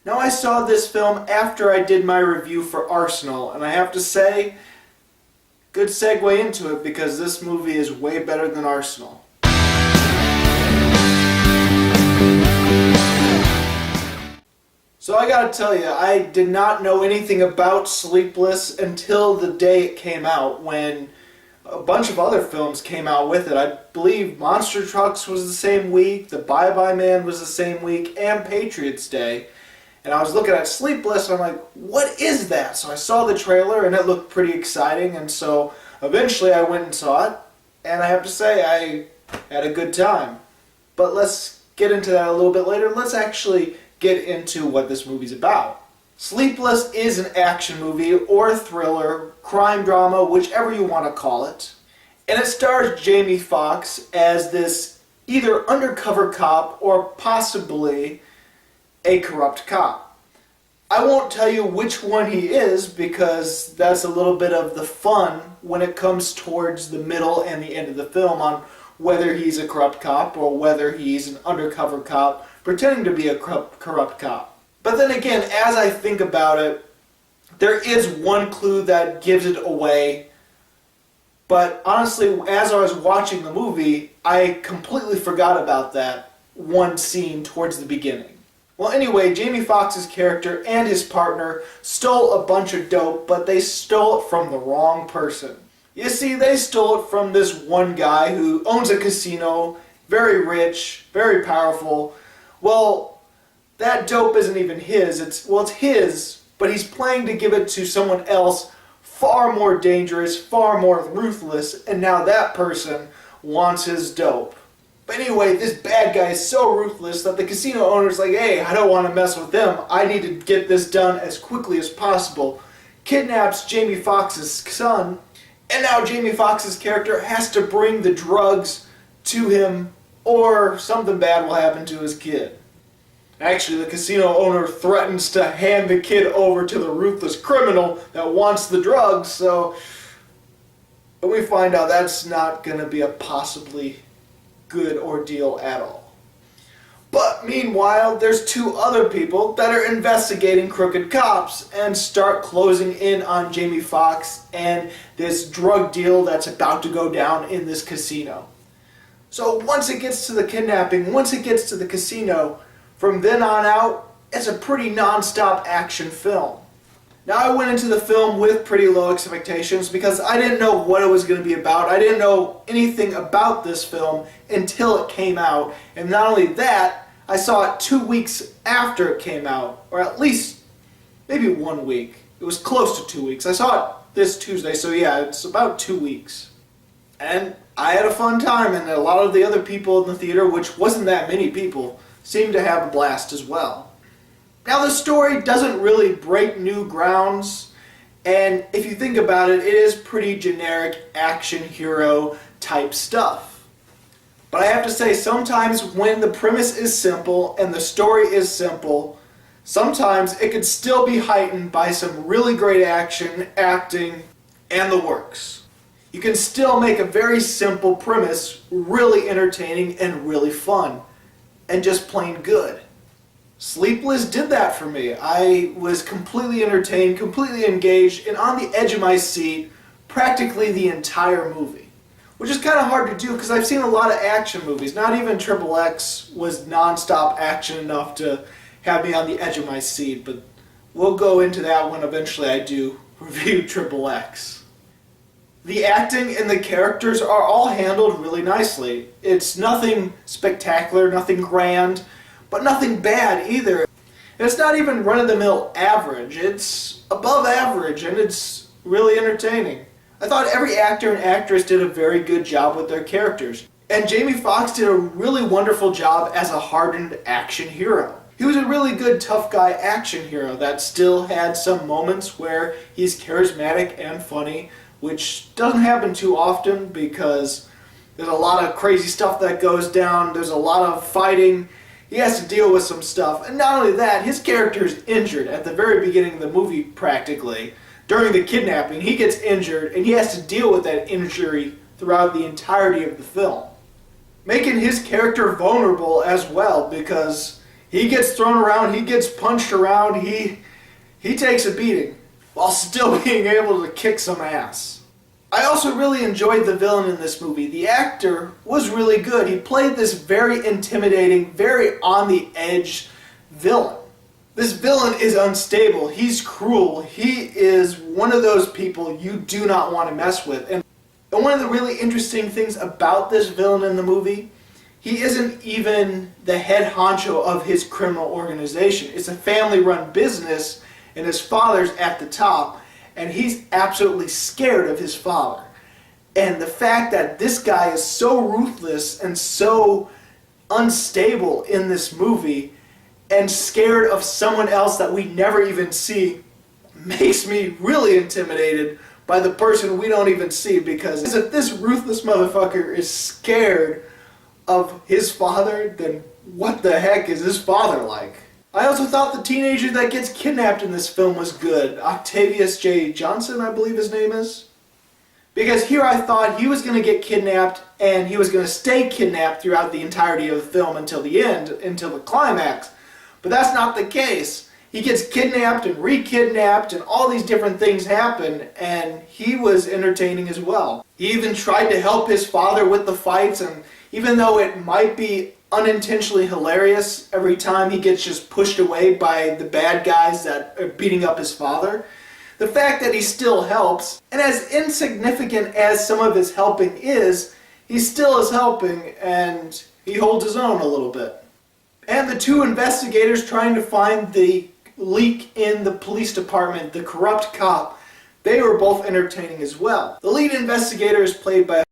Now, I saw this film after I did my review for Arsenal, and I have to say, good segue into it because this movie is way better than Arsenal. So I gotta tell you, I did not know anything about Sleepless until the day it came out, when a bunch of other films came out with it. I believe Monster Trucks was the same week, The Bye Bye Man was the same week, and Patriots Day. And I was looking at Sleepless and I'm like, what is that? So I saw the trailer and it looked pretty exciting, and so eventually I went and saw it, and I have to say I had a good time. But let's get into that a little bit later. Let's actually get into what this movie's about. Sleepless is an action movie or thriller, crime drama, whichever you want to call it. And it stars Jamie Foxx as this either undercover cop or possibly a corrupt cop. I won't tell you which one he is because that's a little bit of the fun when it comes towards the middle and the end of the film on whether he's a corrupt cop or whether he's an undercover cop pretending to be a corrupt cop. But then again, as I think about it, there is one clue that gives it away. But honestly, as I was watching the movie, I completely forgot about that one scene towards the beginning. Well, anyway, Jamie Foxx's character and his partner stole a bunch of dope, but they stole it from the wrong person. You see, they stole it from this one guy who owns a casino, very rich, very powerful. Well, that dope isn't even his. It's his, but he's planning to give it to someone else far more dangerous, far more ruthless, and now that person wants his dope. But anyway, this bad guy is so ruthless that the casino owner's like, hey, I don't want to mess with them. I need to get this done as quickly as possible. Kidnaps Jamie Foxx's son, and now Jamie Foxx's character has to bring the drugs to him or something bad will happen to his kid. Actually, the casino owner threatens to hand the kid over to the ruthless criminal that wants the drugs, so we find out that's not going to be a possibly good ordeal at all. But meanwhile, there's two other people that are investigating crooked cops and start closing in on Jamie Foxx and this drug deal that's about to go down in this casino. So once it gets to the kidnapping, once it gets to the casino, from then on out, it's a pretty non-stop action film. Now, I went into the film with pretty low expectations because I didn't know what it was going to be about. I didn't know anything about this film until it came out. And not only that, I saw it 2 weeks after it came out, or at least maybe 1 week. It was close to 2 weeks. I saw it this Tuesday, so yeah, it's about 2 weeks. And I had a fun time, and a lot of the other people in the theater, which wasn't that many people, seemed to have a blast as well. Now, the story doesn't really break new grounds, and if you think about it, it is pretty generic action hero type stuff. But I have to say, sometimes when the premise is simple and the story is simple, sometimes it could still be heightened by some really great action, acting, and the works. You can still make a very simple premise really entertaining and really fun, and just plain good. Sleepless did that for me. I was completely entertained, completely engaged, and on the edge of my seat practically the entire movie. Which is kind of hard to do because I've seen a lot of action movies. Not even XXX was non-stop action enough to have me on the edge of my seat, but we'll go into that when eventually I do review XXX. The acting and the characters are all handled really nicely. It's nothing spectacular, nothing grand, but nothing bad either. And it's not even run-of-the-mill average. It's above average, and it's really entertaining. I thought every actor and actress did a very good job with their characters. And Jamie Foxx did a really wonderful job as a hardened action hero. He was a really good tough guy action hero that still had some moments where he's charismatic and funny, which doesn't happen too often because there's a lot of crazy stuff that goes down, there's a lot of fighting, he has to deal with some stuff. And not only that, his character is injured at the very beginning of the movie practically. During the kidnapping, he gets injured and he has to deal with that injury throughout the entirety of the film. Making his character vulnerable as well, because He gets thrown around, he gets punched around, he takes a beating while still being able to kick some ass. I also really enjoyed the villain in this movie. The actor was really good. He played this very intimidating, very on the edge villain. This villain is unstable. He's cruel. He is one of those people you do not want to mess with. And one of the really interesting things about this villain in the movie, he isn't even the head honcho of his criminal organization. It's a family-run business, and his father's at the top, and he's absolutely scared of his father. And the fact that this guy is so ruthless and so unstable in this movie and scared of someone else that we never even see makes me really intimidated by the person we don't even see, because if this ruthless motherfucker is scared of his father, then what the heck is his father like? I also thought the teenager that gets kidnapped in this film was good. Octavius J. Johnson, I believe his name is. Because here I thought he was going to get kidnapped and he was going to stay kidnapped throughout the entirety of the film until the end, until the climax. But that's not the case. He gets kidnapped and re-kidnapped and all these different things happen, and he was entertaining as well. He even tried to help his father with the fights, and even though it might be unintentionally hilarious every time he gets just pushed away by the bad guys that are beating up his father, the fact that he still helps, and as insignificant as some of his helping is, he still is helping, and he holds his own a little bit. And the two investigators trying to find the leak in the police department, the corrupt cop, they were both entertaining as well. The lead investigator is played by,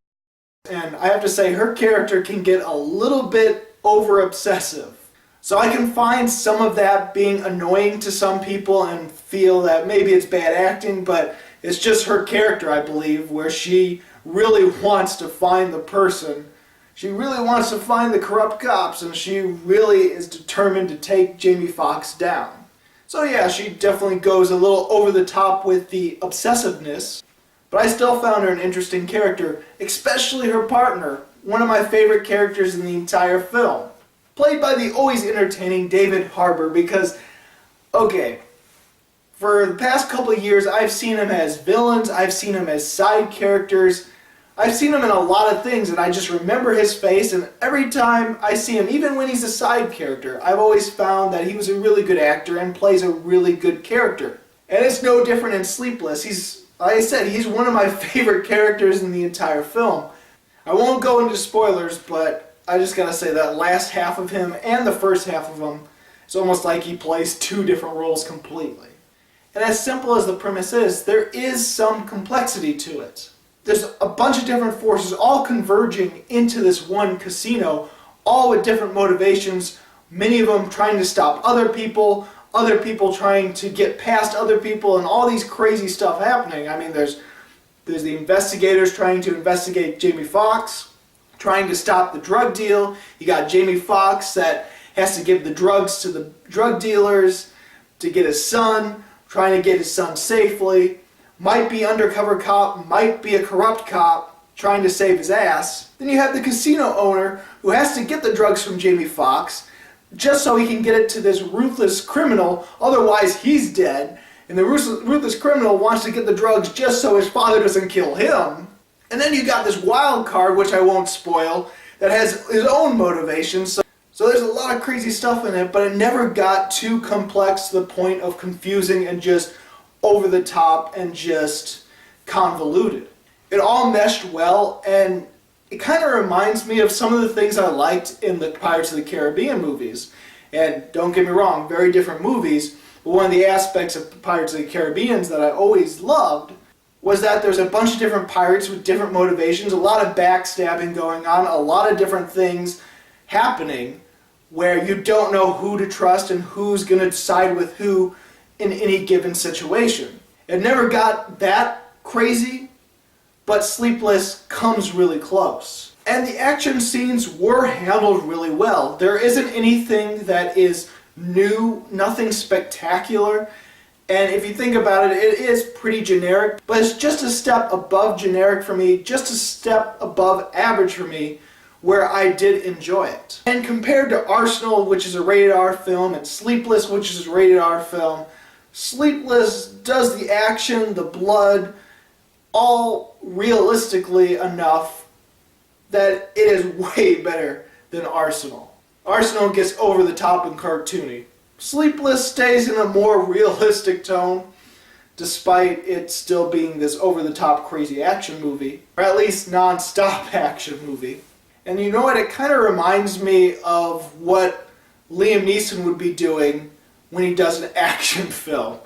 and I have to say her character can get a little bit over-obsessive. So I can find some of that being annoying to some people and feel that maybe it's bad acting, but it's just her character, I believe, where she really wants to find the person. She really wants to find the corrupt cops, and she really is determined to take Jamie Foxx down. So yeah, she definitely goes a little over the top with the obsessiveness, but I still found her an interesting character, especially her partner, one of my favorite characters in the entire film. Played by the always entertaining David Harbour, because, okay, for the past couple of years I've seen him as villains, I've seen him as side characters, I've seen him in a lot of things, and I just remember his face, and every time I see him, even when he's a side character, I've always found that he was a really good actor and plays a really good character. And it's no different in Sleepless. Like I said, he's one of my favorite characters in the entire film. I won't go into spoilers, but I just gotta say that last half of him and the first half of him, it's almost like he plays two different roles completely. And as simple as the premise is, there is some complexity to it. There's a bunch of different forces all converging into this one casino, all with different motivations, many of them trying to stop other people trying to get past other people, and all these crazy stuff happening. I mean, there's the investigators trying to investigate Jamie Foxx, trying to stop the drug deal. You got Jamie Foxx that has to give the drugs to the drug dealers to get his son, trying to get his son safely. Might be undercover cop, might be a corrupt cop trying to save his ass. Then you have the casino owner who has to get the drugs from Jamie Foxx just so he can get it to this ruthless criminal, otherwise he's dead. And the ruthless criminal wants to get the drugs just so his father doesn't kill him. And then you got this wild card, which I won't spoil, that has his own motivations. So there's a lot of crazy stuff in it, but it never got too complex to the point of confusing and just over the top and just convoluted. It all meshed well, and it kind of reminds me of some of the things I liked in the Pirates of the Caribbean movies. And don't get me wrong, very different movies, but one of the aspects of Pirates of the Caribbean that I always loved was that there's a bunch of different pirates with different motivations, a lot of backstabbing going on, a lot of different things happening where you don't know who to trust and who's going to side with who in any given situation. It never got that crazy, but Sleepless comes really close. And the action scenes were handled really well. There isn't anything that is new, nothing spectacular, and if you think about it, it is pretty generic, but it's just a step above generic for me, just a step above average for me, where I did enjoy it. And compared to Arsenal, which is a rated R film, and Sleepless, which is a rated R film, Sleepless does the action, the blood, all realistically enough that it is way better than Arsenal. Arsenal gets over the top and cartoony. Sleepless stays in a more realistic tone, despite it still being this over-the-top crazy action movie, or at least non-stop action movie. And you know what, it kind of reminds me of what Liam Neeson would be doing when he does an action film.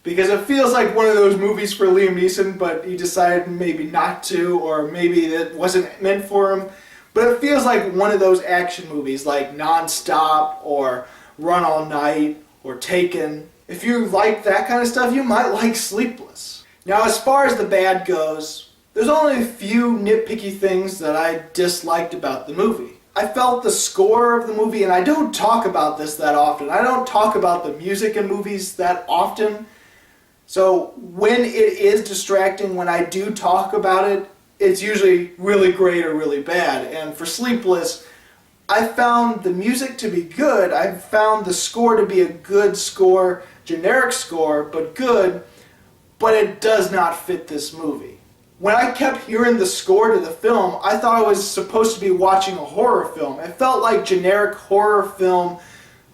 Because it feels like one of those movies for Liam Neeson, but he decided maybe not to, or maybe it wasn't meant for him. But it feels like one of those action movies, like Non-Stop, or Run All Night, or Taken. If you like that kind of stuff, you might like Sleepless. Now, as far as the bad goes, there's only a few nitpicky things that I disliked about the movie. I felt the score of the movie, and I don't talk about this that often. I don't talk about the music in movies that often. So when it is distracting, when I do talk about it, it's usually really great or really bad. And for Sleepless, I found the music to be good. I found the score to be a good score, generic score, but good, but it does not fit this movie. When I kept hearing the score to the film, I thought I was supposed to be watching a horror film. It felt like generic horror film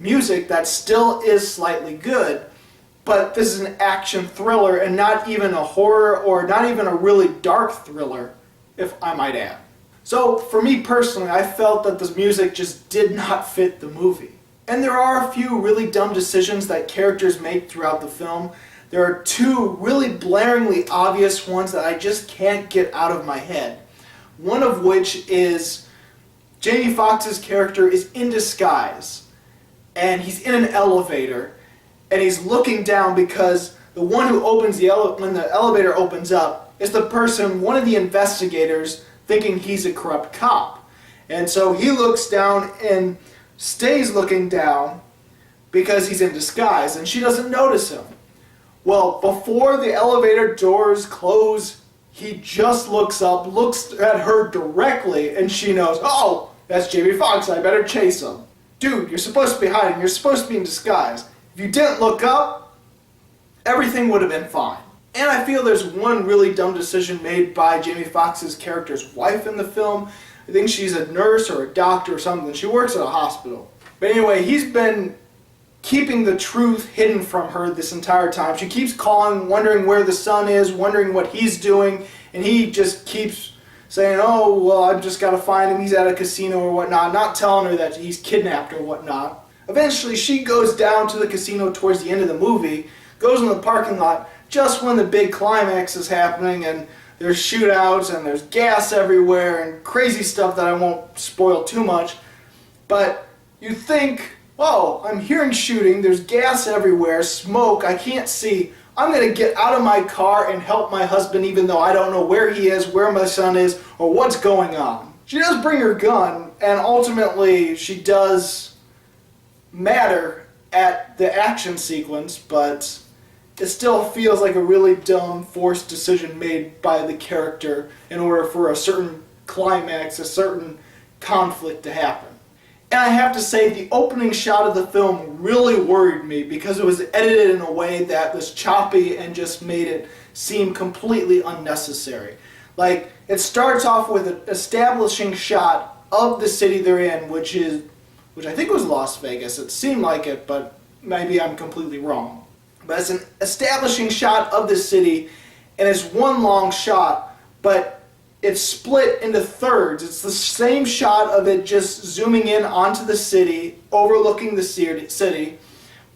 music that still is slightly good, but this is an action thriller and not even a horror or not even a really dark thriller, if I might add. So for me personally, I felt that the music just did not fit the movie. And there are a few really dumb decisions that characters make throughout the film. There are two really blaringly obvious ones that I just can't get out of my head. One of which is Jamie Foxx's character is in disguise, and he's in an elevator, and he's looking down because the one who opens when the elevator opens up is the person, one of the investigators, thinking he's a corrupt cop. And so he looks down and stays looking down because he's in disguise, and she doesn't notice him. Well, before the elevator doors close, he just looks up, looks at her directly, and she knows, oh, that's Jamie Foxx, I better chase him. Dude, you're supposed to be hiding, you're supposed to be in disguise. If you didn't look up, everything would have been fine. And I feel there's one really dumb decision made by Jamie Foxx's character's wife in the film. I think she's a nurse or a doctor or something. She works at a hospital. But anyway, he's been keeping the truth hidden from her this entire time. She keeps calling, wondering where the son is, wondering what he's doing, and he just keeps saying, oh, well, I've just got to find him, he's at a casino or whatnot, not telling her that he's kidnapped or whatnot. Eventually, she goes down to the casino towards the end of the movie, goes in the parking lot, just when the big climax is happening, and there's shootouts, and there's gas everywhere, and crazy stuff that I won't spoil too much. But you think, whoa, I'm hearing shooting, there's gas everywhere, smoke, I can't see. I'm going to get out of my car and help my husband even though I don't know where he is, where my son is, or what's going on. She does bring her gun, and ultimately she does matter at the action sequence, but it still feels like a really dumb, forced decision made by the character in order for a certain climax, a certain conflict to happen. And I have to say, the opening shot of the film really worried me because it was edited in a way that was choppy and just made it seem completely unnecessary. Like, it starts off with an establishing shot of the city they're in, which I think was Las Vegas. It seemed like it, but maybe I'm completely wrong. But it's an establishing shot of the city, and it's one long shot, but it's split into thirds. It's the same shot of it just zooming in onto the city, overlooking the city,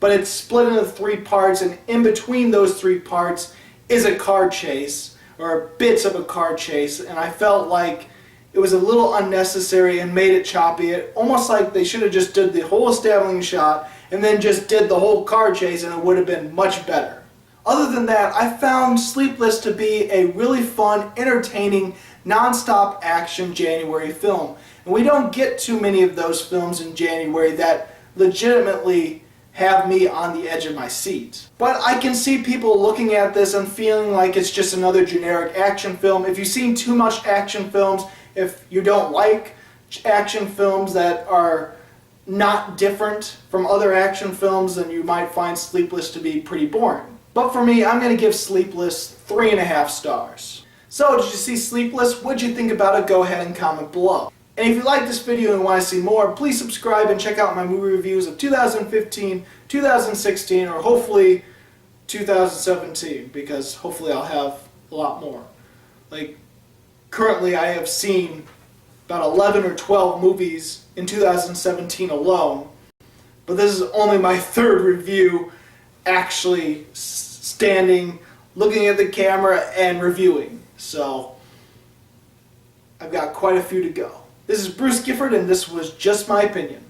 but it's split into three parts, and in between those three parts is a car chase, or bits of a car chase, and I felt like it was a little unnecessary and made it choppy. It almost like they should have just did the whole establishing shot and then just did the whole car chase, and it would have been much better. Other than that, I found Sleepless to be a really fun, entertaining, non-stop action January film. And we don't get too many of those films in January that legitimately have me on the edge of my seat. But I can see people looking at this and feeling like it's just another generic action film. If you've seen too much action films, if you don't like action films that are not different from other action films, then you might find Sleepless to be pretty boring. But for me, I'm going to give Sleepless 3.5 stars. So, did you see Sleepless? What'd you think about it? Go ahead and comment below. And if you like this video and want to see more, please subscribe and check out my movie reviews of 2015, 2016, or hopefully 2017, because hopefully I'll have a lot more. Like, currently I have seen about 11 or 12 movies in 2017 alone, but this is only my third review actually standing, looking at the camera and reviewing. So I've got quite a few to go. This is BruceGifford, and this was Just My Opinion.